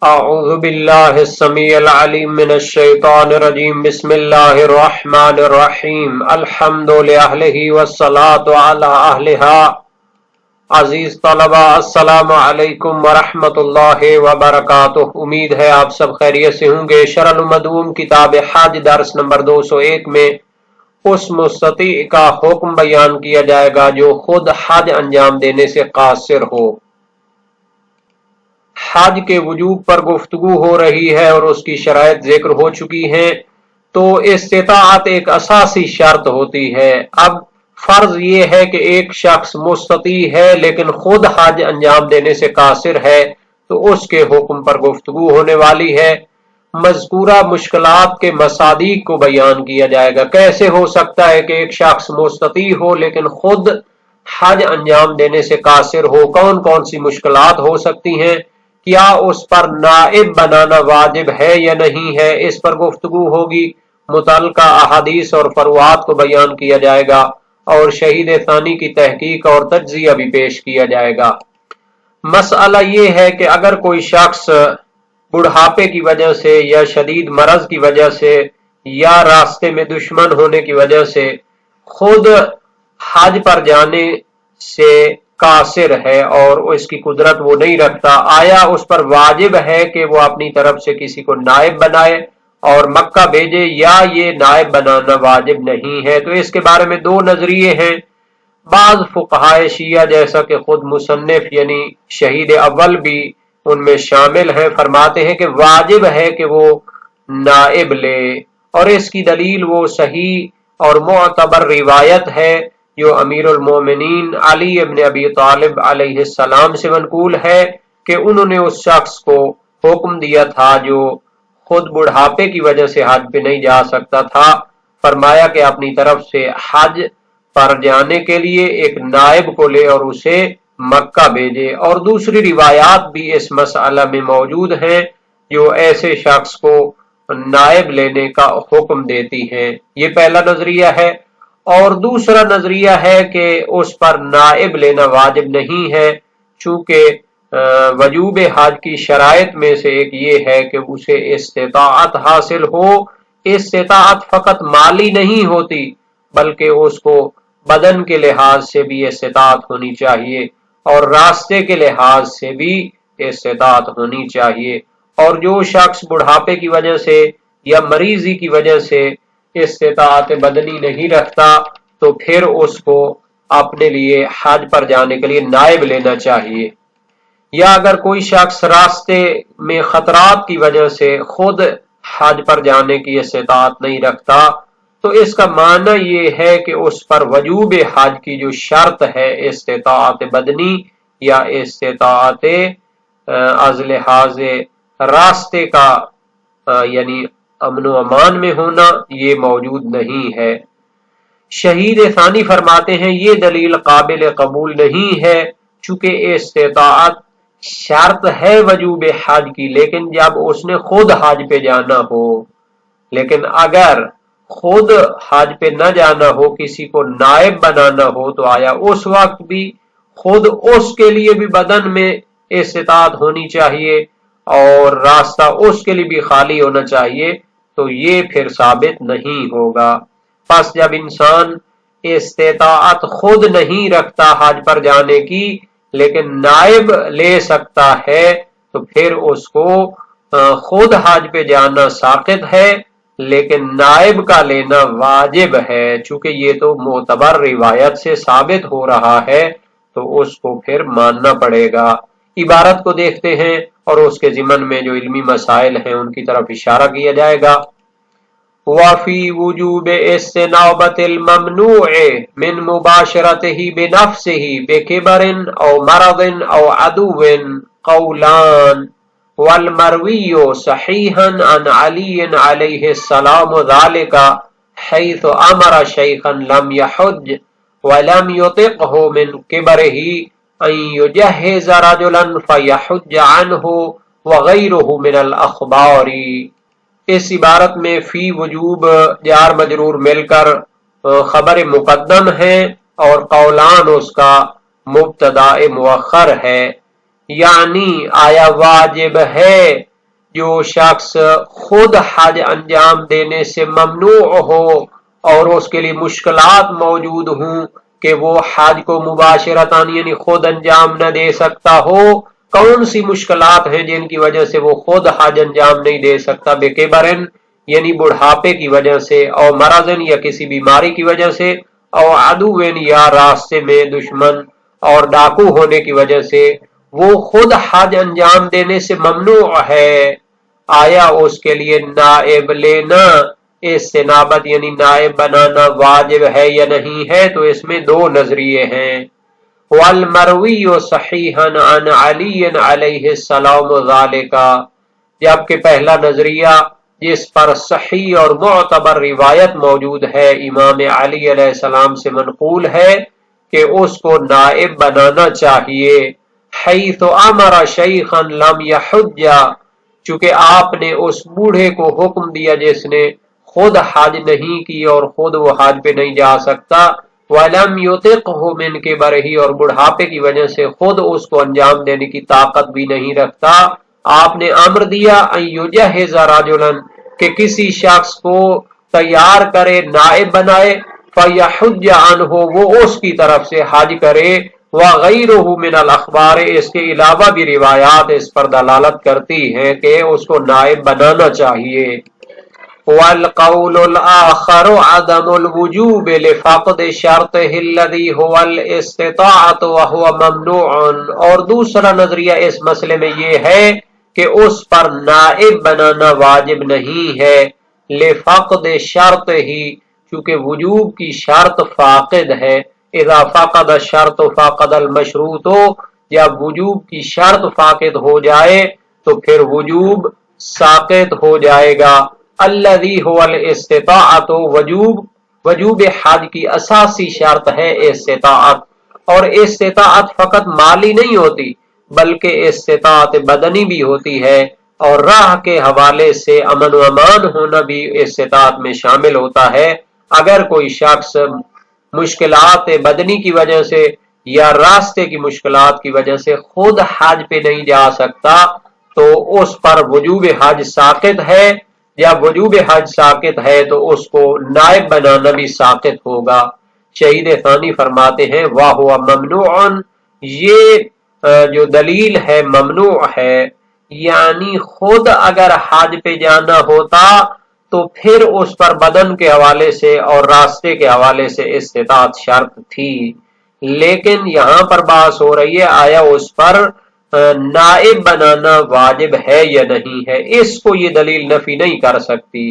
اعوذ باللہ السمیع العلیم من الشیطان الرجیم بسم اللہ الرحمن الرحیم الحمد لأہلہ والصلاة علی اہلہا۔ عزیز طلبہ السلام علیکم ورحمۃ اللہ وبرکاتہ، امید ہے آپ سب خیریت سے ہوں گے۔ شرح المدوم کتاب حج درس نمبر 201 میں اس مستطیع کا حکم بیان کیا جائے گا جو خود حج انجام دینے سے قاصر ہو۔ حج کے وجوب پر گفتگو ہو رہی ہے اور اس کی شرائط ذکر ہو چکی ہیں، تو استطاعت ایک اساسی شرط ہوتی ہے۔ اب فرض یہ ہے کہ ایک شخص مستطیع ہے لیکن خود حج انجام دینے سے قاصر ہے، تو اس کے حکم پر گفتگو ہونے والی ہے۔ مذکورہ مشکلات کے مصادیق کو بیان کیا جائے گا۔ کیسے ہو سکتا ہے کہ ایک شخص مستطیع ہو لیکن خود حج انجام دینے سے قاصر ہو؟ کون کون سی مشکلات ہو سکتی ہیں؟ کیا اس پر نائب بنانا واجب ہے یا نہیں ہے؟ اس پر گفتگو ہوگی۔ متعلقہ احادیث اور فروعات کو بیان کیا جائے گا اور شہید ثانی کی تحقیق اور تجزیہ بھی پیش کیا جائے گا۔ مسئلہ یہ ہے کہ اگر کوئی شخص بڑھاپے کی وجہ سے یا شدید مرض کی وجہ سے یا راستے میں دشمن ہونے کی وجہ سے خود حج پر جانے سے قاصر ہے اور اس کی قدرت وہ نہیں رکھتا، آیا اس پر واجب ہے کہ وہ اپنی طرف سے کسی کو نائب بنائے اور مکہ بھیجے، یا یہ نائب بنانا واجب نہیں ہے؟ تو اس کے بارے میں دو نظریے ہیں۔ بعض فقہائے شیعہ جیسا کہ خود مصنف یعنی شہید اول بھی ان میں شامل ہیں، فرماتے ہیں کہ واجب ہے کہ وہ نائب لے، اور اس کی دلیل وہ صحیح اور معتبر روایت ہے جو امیر المومنین علی ابن ابی طالب علیہ السلام سے منقول ہے کہ انہوں نے اس شخص کو حکم دیا تھا جو خود بڑھاپے کی وجہ سے حج پہ نہیں جا سکتا تھا، فرمایا کہ اپنی طرف سے حج پر جانے کے لیے ایک نائب کو لے اور اسے مکہ بھیجے۔ اور دوسری روایات بھی اس مسئلہ میں موجود ہیں جو ایسے شخص کو نائب لینے کا حکم دیتی ہیں۔ یہ پہلا نظریہ ہے۔ اور دوسرا نظریہ ہے کہ اس پر نائب لینا واجب نہیں ہے، چونکہ وجوب حج کی شرائط میں سے ایک یہ ہے کہ اسے استطاعت حاصل ہو۔ استطاعت فقط مالی نہیں ہوتی بلکہ اس کو بدن کے لحاظ سے بھی استطاعت ہونی چاہیے اور راستے کے لحاظ سے بھی استطاعت ہونی چاہیے۔ اور جو شخص بڑھاپے کی وجہ سے یا مریضی کی وجہ سے استطاعت بدنی نہیں رکھتا تو پھر اس کو اپنے لیے حج پر جانے کے لیے نائب لینا چاہیے۔ یا اگر کوئی شخص راستے میں خطرات کی وجہ سے خود حج پر جانے کی استطاعت نہیں رکھتا تو اس کا معنی یہ ہے کہ اس پر وجوب حج کی جو شرط ہے استطاعت بدنی یا استطاعت از لحاظ راستے کا یعنی امن و امان میں ہونا، یہ موجود نہیں ہے۔ شہید ثانی فرماتے ہیں یہ دلیل قابل قبول نہیں ہے، چونکہ استطاعت شرط ہے وجوب حج کی لیکن جب اس نے خود حج پہ جانا ہو۔ لیکن اگر خود حج پہ نہ جانا ہو، کسی کو نائب بنانا ہو، تو آیا اس وقت بھی خود اس کے لیے بھی بدن میں استطاعت ہونی چاہیے اور راستہ اس کے لیے بھی خالی ہونا چاہیے؟ تو یہ پھر ثابت نہیں ہوگا۔ پس جب انسان استطاعت خود نہیں رکھتا حج پر جانے کی لیکن نائب لے سکتا ہے تو پھر اس کو خود حج پہ جانا ساقط ہے لیکن نائب کا لینا واجب ہے۔ چونکہ یہ تو معتبر روایت سے ثابت ہو رہا ہے تو اس کو پھر ماننا پڑے گا۔ عبارت کو دیکھتے ہیں اور اس کے ضمن میں جو علمی مسائل ہیں ان کی طرف اشارہ کیا جائے گا۔ وفی وجوب استنابت الممنوع من مباشرته بنفسه بکبر او مرض او عدو قولان والمروی صحیحا عن علی علیہ السلام ذلك حیث امر شیخا لم يحج ولم يطقه من کبره ان یجہز رجلا فیحج عنہ وغیرہ من الاخبار۔ اس عبارت میں فی وجوب جار مجرور مل کر خبر مقدم ہے اور قولان اس کا مبتدا مؤخر ہے، یعنی آیا واجب ہے جو شخص خود حج انجام دینے سے ممنوع ہو اور اس کے لیے مشکلات موجود ہوں کہ وہ حج کو مباشرتاً یعنی خود انجام نہ دے سکتا ہو، کون سی مشکلات ہیں جن کی وجہ سے وہ خود حج انجام نہیں دے سکتا؟ بے کبرن یعنی بڑھاپے کی وجہ سے، اور مرضن یا کسی بیماری کی وجہ سے، اور عدوین یا راستے میں دشمن اور ڈاکو ہونے کی وجہ سے وہ خود حج انجام دینے سے ممنوع ہے۔ آیا اس کے لیے نائب لینا استنابت یعنی نائب بنانا واجب ہے یا نہیں ہے؟ تو اس میں دو نظریے ہیں۔ والمروی صحیحا عن علی علیہ السلام ذالک، جبکہ پہلا نظریہ جس پر صحیح اور معتبر روایت موجود ہے امام علی علیہ السلام سے منقول ہے کہ اس کو نائب بنانا چاہیے، حیث امر شیخا لم یحج، چونکہ آپ نے اس بوڑھے کو حکم دیا جس نے خود حج نہیں کی اور خود وہ حج پہ نہیں جا سکتا، وَلَمْ يُطِقْهُ مِنْ كِبَرِهِ، اور بڑھاپے کی وجہ سے خود اس کو انجام دینے کی طاقت بھی نہیں رکھتا، آپ نے امر دیا ان یجہز رجلا کہ کسی شخص کو تیار کرے، نائب بنائے، فیحج عنہ وہ اس کی طرف سے حج کرے، وغیرہ من الاخبار اس کے علاوہ بھی روایات اس پر دلالت کرتی ہیں کہ اس کو نائب بنانا چاہیے۔ والقول الآخر عدم الوجوب لفقد شرطه الذي هو الاستطاعة وهو ممنوع، اور دوسرا نظریہ اس مسئلے میں یہ ہے کہ اس پر نائب بنانا واجب نہیں ہے، لفقد شرط ہی چونکہ وجوب کی شرط فاقد ہے، اذا فقد الشرط فقد المشروط، جب وجوب کی شرط فاقد ہو جائے تو پھر وجوب ساقط ہو جائے گا۔ الذی هو الاستطاعت، وجوب حج کی اساسی شرط ہے استطاعت، اور استطاعت فقط مالی نہیں ہوتی بلکہ استطاعت بدنی بھی ہوتی ہے، اور راہ کے حوالے سے امن و امان ہونا بھی استطاعت میں شامل ہوتا ہے۔ اگر کوئی شخص مشکلات بدنی کی وجہ سے یا راستے کی مشکلات کی وجہ سے خود حج پہ نہیں جا سکتا تو اس پر وجوب حج ساقط ہے، جب وجوب حج ساقط ہے تو اس کو نائب بنانا بھی ساقط ہوگا۔ شہید ثانی فرماتے ہیں وَهُوَ ممنوع، یہ جو دلیل ہے ممنوع ہے، یعنی خود اگر حج پہ جانا ہوتا تو پھر اس پر بدن کے حوالے سے اور راستے کے حوالے سے استطاعت شرط تھی، لیکن یہاں پر بحث ہو رہی ہے آیا اس پر نائب بنانا واجب ہے یا نہیں ہے، اس کو یہ دلیل نفی نہیں کر سکتی۔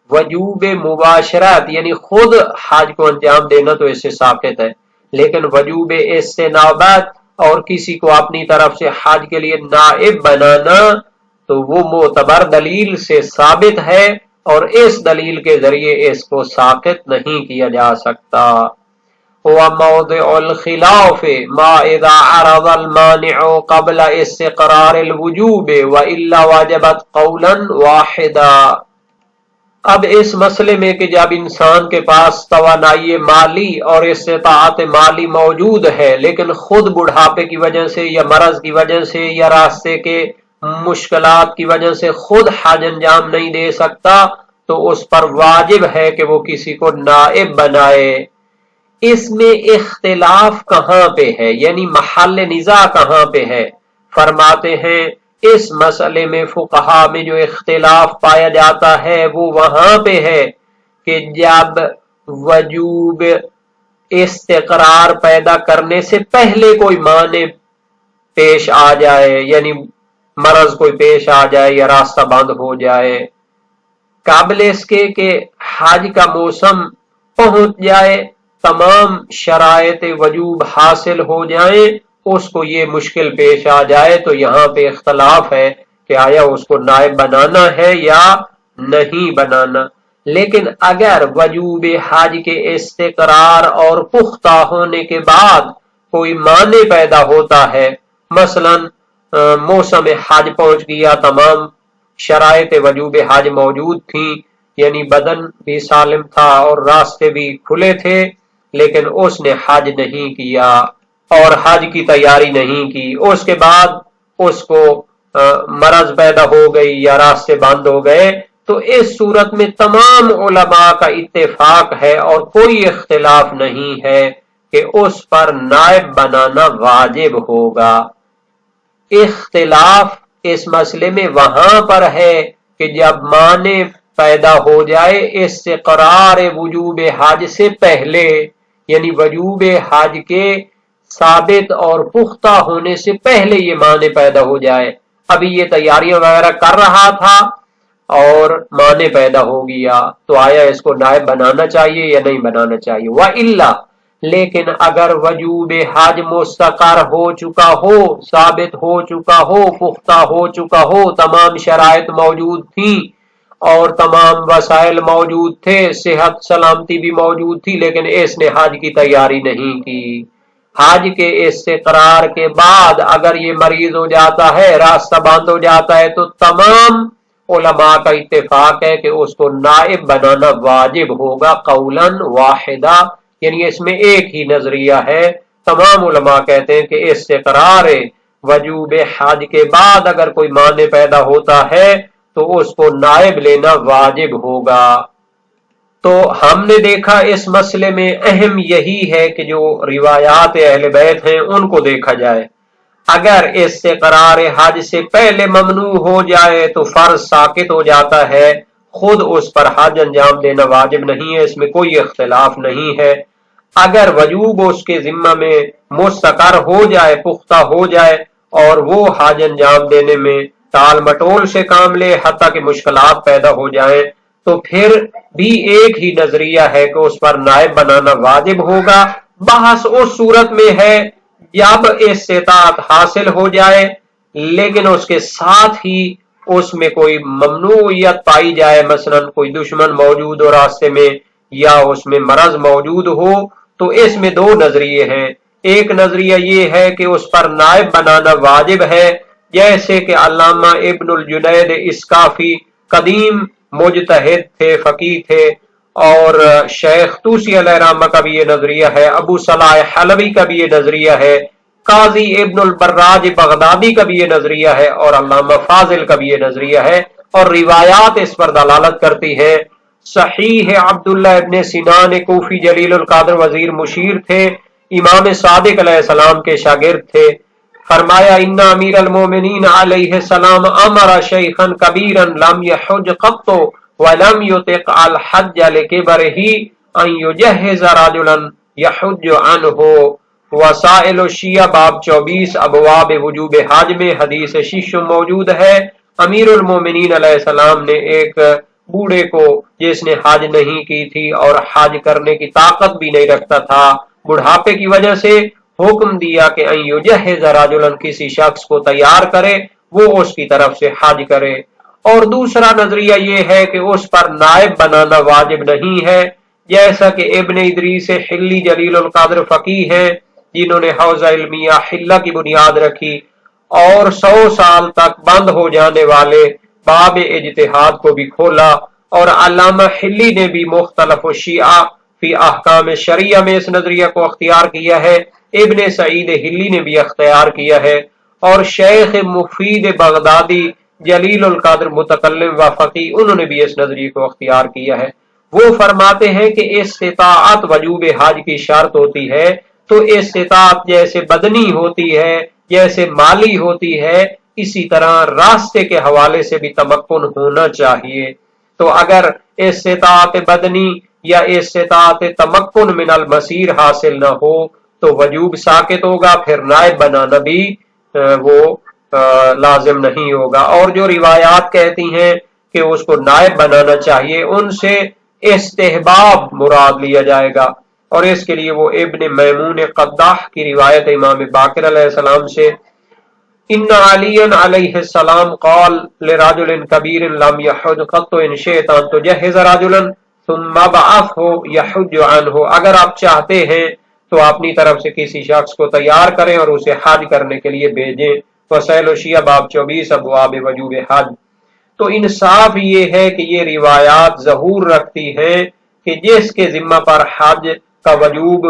وجوب مباشرت یعنی خود حج کو انجام دینا تو اس سے ساقط ہے، لیکن وجوب استنابت اور کسی کو اپنی طرف سے حج کے لیے نائب بنانا تو وہ معتبر دلیل سے ثابت ہے، اور اس دلیل کے ذریعے اس کو ساقط نہیں کیا جا سکتا۔ وموضع الخلاف ما اذا عرض المانع قبل استقرار الوجوب والا واجبت قولا واحدا، اب اس مسئلے میں کہ جب انسان کے پاس توانائی مالی اور استطاعت مالی موجود ہے لیکن خود بڑھاپے کی وجہ سے یا مرض کی وجہ سے یا راستے کے مشکلات کی وجہ سے خود حج انجام نہیں دے سکتا تو اس پر واجب ہے کہ وہ کسی کو نائب بنائے۔ اس میں اختلاف کہاں پہ ہے یعنی محل نزاع کہاں پہ ہے؟ فرماتے ہیں اس مسئلے میں فقہا میں جو اختلاف پایا جاتا ہے وہ وہاں پہ ہے کہ جب وجوب استقرار پیدا کرنے سے پہلے کوئی معنی پیش آ جائے، یعنی مرض کوئی پیش آ جائے یا راستہ بند ہو جائے، قابل اس کے کہ حج کا موسم پہنچ جائے، تمام شرائط وجوب حاصل ہو جائیں، اس کو یہ مشکل پیش آ جائے تو یہاں پہ اختلاف ہے کہ آیا اس کو نائب بنانا ہے یا نہیں بنانا۔ لیکن اگر وجوب حج کے استقرار اور پختہ ہونے کے بعد کوئی معنی پیدا ہوتا ہے، مثلا موسم حج پہنچ گیا، تمام شرائط وجوب حج موجود تھیں، یعنی بدن بھی سالم تھا اور راستے بھی کھلے تھے، لیکن اس نے حج نہیں کیا اور حج کی تیاری نہیں کی، اس کے بعد اس کو مرض پیدا ہو گئی یا راستے بند ہو گئے، تو اس صورت میں تمام علماء کا اتفاق ہے اور کوئی اختلاف نہیں ہے کہ اس پر نائب بنانا واجب ہوگا۔ اختلاف اس مسئلے میں وہاں پر ہے کہ جب معنی پیدا ہو جائے استقرار وجوب حج سے پہلے، یعنی وجوب حج کے ثابت اور پختہ ہونے سے پہلے یہ معنی پیدا ہو جائے۔ ابھی یہ تیاریاں وغیرہ کر رہا تھا اور معنی پیدا ہو گیا، تو آیا اس کو نائب بنانا چاہیے یا نہیں بنانا چاہیے؟ وَإِلَّا، لیکن اگر وجوب حج مستقر ہو چکا ہو، ثابت ہو چکا ہو، پختہ ہو چکا ہو، تمام شرائط موجود تھیں اور تمام وسائل موجود تھے، صحت سلامتی بھی موجود تھی، لیکن اس نے حج کی تیاری نہیں کی، حج کے استقرار کے بعد اگر یہ مریض ہو جاتا ہے، راستہ بند ہو جاتا ہے، تو تمام علماء کا اتفاق ہے کہ اس کو نائب بنانا واجب ہوگا قولاً واحدہ، یعنی اس میں ایک ہی نظریہ ہے۔ تمام علماء کہتے ہیں کہ استقرار وجوب حج کے بعد اگر کوئی معنی پیدا ہوتا ہے تو اس کو نائب لینا واجب ہوگا۔ تو ہم نے دیکھا اس مسئلے میں اہم یہی ہے کہ جو روایات اہل بیت ہیں ان کو دیکھا جائے۔ اگر استقرار حج سے پہلے ممنوع ہو جائے تو فرض ساقط ہو جاتا ہے، خود اس پر حج انجام دینا واجب نہیں ہے، اس میں کوئی اختلاف نہیں ہے۔ اگر وجوب اس کے ذمہ میں مستقر ہو جائے، پختہ ہو جائے اور وہ حج انجام دینے میں ٹال مٹول سے کام لے حتیٰ کہ مشکلات پیدا ہو جائیں، تو پھر بھی ایک ہی نظریہ ہے کہ اس پر نائب بنانا واجب ہوگا۔ بحث اس صورت میں ہے جب استطاعت حاصل ہو جائے لیکن اس کے ساتھ ہی اس میں کوئی ممنوعیت پائی جائے، مثلا کوئی دشمن موجود ہو راستے میں یا اس میں مرض موجود ہو، تو اس میں دو نظریے ہیں۔ ایک نظریہ یہ ہے کہ اس پر نائب بنانا واجب ہے، جیسے کہ علامہ ابن الجنید اسکافی قدیم مجتہد تھے، فقیہ تھے، اور شیخ طوسی علیہ رحمہ کا بھی یہ نظریہ ہے، ابو صلاح حلوی کا بھی یہ نظریہ ہے، قاضی ابن البراج بغدادی کا بھی یہ نظریہ ہے، اور علامہ فاضل کا بھی یہ نظریہ ہے، اور روایات اس پر دلالت کرتی ہے۔ صحیح عبداللہ ابن سنان کوفی جلیل القدر وزیر مشیر تھے، امام صادق علیہ السلام کے شاگرد تھے۔ فرمایا ان امیر المومنین علیہ السلام امر شیخا کبیرا لم یحج قط ولم یطق الحج لکبرہ ان یجہز رجلا یحج عنہ۔ وسائل الشیعہ باب 24 ابواب وجوب حج میں حدیث شیشم موجود ہے۔ امیر المومنین علیہ السلام نے ایک بوڑھے کو جس نے حج نہیں کی تھی اور حج کرنے کی طاقت بھی نہیں رکھتا تھا بڑھاپے کی وجہ سے، حکم دیا کہ ان یجہز رجلا، کسی شخص کو تیار کرے وہ اس کی طرف سے حج کرے۔ اور دوسرا نظریہ یہ ہے کہ اس پر نائب بنانا واجب نہیں ہے، جیسا کہ ابن ادریس حلی جلیل القدر فقیہ ہیں جنہوں نے حوزہ علمیہ حلہ کی بنیاد رکھی اور 100 سال تک بند ہو جانے والے باب اجتہاد کو بھی کھولا، اور علامہ حلی نے بھی مختلف الشیعہ فی احکام شریعہ میں اس نظریہ کو اختیار کیا ہے، ابن سعید حلی نے بھی اختیار کیا ہے، اور شیخ مفید بغدادی جلیل القدر متکلم و فقیہ انہوں نے بھی اس نظریے کو اختیار کیا ہے۔ وہ فرماتے ہیں کہ استطاعت وجوب حج کی شرط ہوتی ہے، تو استطاعت جیسے بدنی ہوتی ہے، جیسے مالی ہوتی ہے، اسی طرح راستے کے حوالے سے بھی تمکن ہونا چاہیے۔ تو اگر استطاعت بدنی یا استطاعت تمکن من المسیر حاصل نہ ہو تو وجوب ساقط ہوگا، پھر نائب بنانا بھی وہ لازم نہیں ہوگا۔ اور جو روایات کہتی ہیں کہ اس کو نائب بنانا چاہیے، ان سے استحباب مراد لیا جائے گا، اور اس کے لیے وہ ابن میمون قداح کی روایت امام باقر علیہ السلام سے، ان علی علیہ السلام قال لرجل کبیر لم یحج قط ان شئت ان تجہز رجلا ثم بعثه یحج عنہ، اگر آپ چاہتے ہیں تو اپنی طرف سے کسی شخص کو تیار کریں اور اسے حج کرنے کے لیے بھیجیں۔ وسائل الشیعہ باب 24 ابواب وجوب حج۔ تو انصاف یہ ہے کہ یہ روایات ظہور رکھتی ہیں کہ جس کے ذمہ پر حج کا وجوب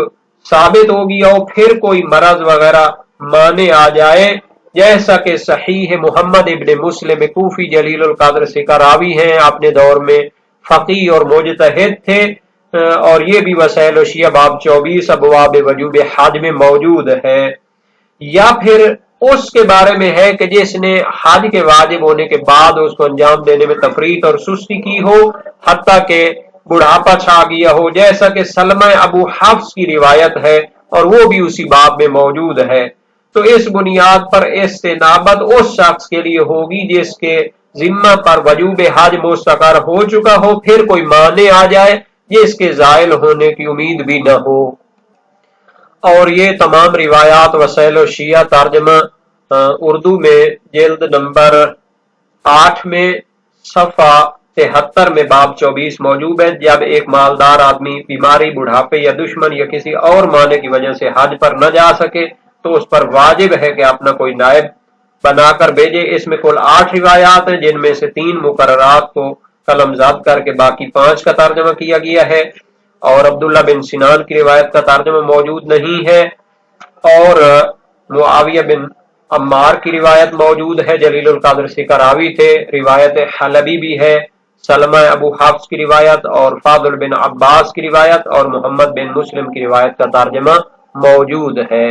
ثابت ہو گیا ہو، پھر کوئی مرض وغیرہ مانے آ جائے جیسا کہ صحیح محمد ابن مسلم کوفی جلیل القدر سے راوی ہیں، اپنے دور میں فقی اور مجتہد تھے، اور یہ بھی وسائل الشیعہ باب 24 ابواب وجوب حج میں موجود ہے۔ یا پھر اس کے بارے میں ہے کہ جس نے حج کے واجب ہونے کے بعد اس کو انجام دینے میں تفریط اور سستی کی ہو، حتیٰ کہ بڑھاپا چھا گیا ہو، جیسا کہ سلمہ ابو حفص کی روایت ہے اور وہ بھی اسی باب میں موجود ہے۔ تو اس بنیاد پر استنابت اس شخص کے لیے ہوگی جس کے ذمہ پر وجوب حج مستقر ہو چکا ہو، پھر کوئی مانع آ جائے جس کے زائل ہونے کی امید بھی نہ ہو۔ اور یہ تمام روایات وسائل الشیعہ ترجمہ اردو میں جلد نمبر 8 میں صفحہ 73 میں باب 24 موجود ہے۔ جب ایک مالدار آدمی بیماری، بڑھاپے یا دشمن یا کسی اور معنی کی وجہ سے حج پر نہ جا سکے تو اس پر واجب ہے کہ اپنا کوئی نائب بنا کر بھیجے۔ اس میں کل 8 روایات ہیں، جن میں سے 3 مقررات کو قلم زد کر کے باقی 5 کا ترجمہ کیا گیا ہے، اور عبداللہ بن سنان کی روایت کا ترجمہ موجود نہیں ہے، اور معاویہ بن عمار کی روایت موجود ہے، جلیل القدر سے راوی تھے، روایت حلبی بھی ہے، سلمہ ابو حفص کی روایت اور فاضل بن عباس کی روایت اور محمد بن مسلم کی روایت کا ترجمہ موجود ہے۔